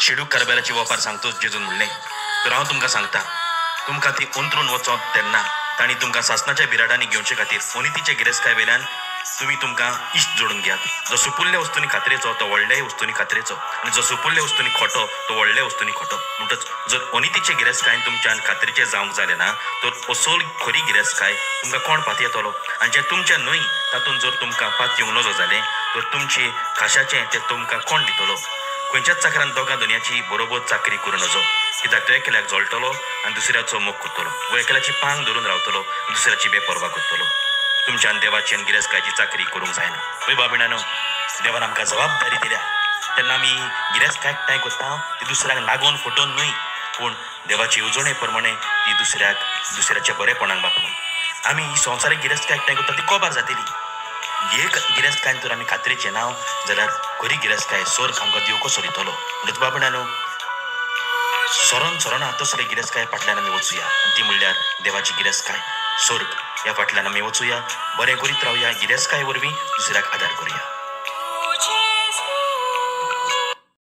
शेडूक कारबाराची वापर सांगतोच जेजून म्हणलें तर हांव तुमकां सांगता तुमकां ती अंतरून वचोंक तेन्ना तांणी तुमकां सासणाच्या बिराडांनी घेवचे खातीर अनितीचे गिरेस्काय वेल्यान तुमी तुमकां इश्ट जोडून घेयात. जो सुपुल्ल्या वस्तूंनी खात्रेचो तो व्हडल्याय वस्तूंनी खात्रेचो आनी जो सुपुल्ल्या वस्तूंनी खोटो तो व्हडल्या वस्तूंनी खोटो. म्हणटच जर अनितीचे गिरेस्कायन तुमच्यान खात्रेचें जावंक जालें ना तर असोल खरी गिरेस्काय तुमकां कोण पात येतलो आनी जें तुमचें न्हय तातूंत जर तुमकां पात येवंक नजो जालें तर तुमची खाशाचें तें तुमकां कोण दितलो. खंयच्याच चाकरान दोगां दुनयाची बरोबर चाकरी करूं नजो कित्याक तो एकल्याक जळटलो आनी दुसऱ्याचो मोग करतलो वो एकल्याची पांग धरून रावतलो दुसऱ्याची बेपरवा करतलो. तुमच्यान देवाची आनी गिरेस्कायची चाकरी करूंक जायना. पळय बाबिणानो देवान आमकां जबाबदारी दिल्या तेन्ना आमी गिरेस्काय एकठांय करता ती दुसऱ्याक नागोवन फटोवन न्हय पूण देवाची उजवणे प्रमाणे ती दुसऱ्याच्या बरेपणाक वापरून आमी ही संवसारीक गिरेस्काय एकठांय करता ती कोबार जातली. एक गिरेस्कायन तर आमी खात्रेचें नांव जाल्यार खरी गिरेस्काय स्वर्ग आमकां देव कसो दितलो. म्हणटच बाबिणानो सरोन तसले गिरेस्काय फाटल्यान आमी वचुया आनी ती म्हणल्यार देवाची गिरेस्काय स्वर्ग ह्या फाटल्यान आमी वचुया बरें करीत रावया गिरेस्काय वरवीं दुसऱ्याक आदार करुया.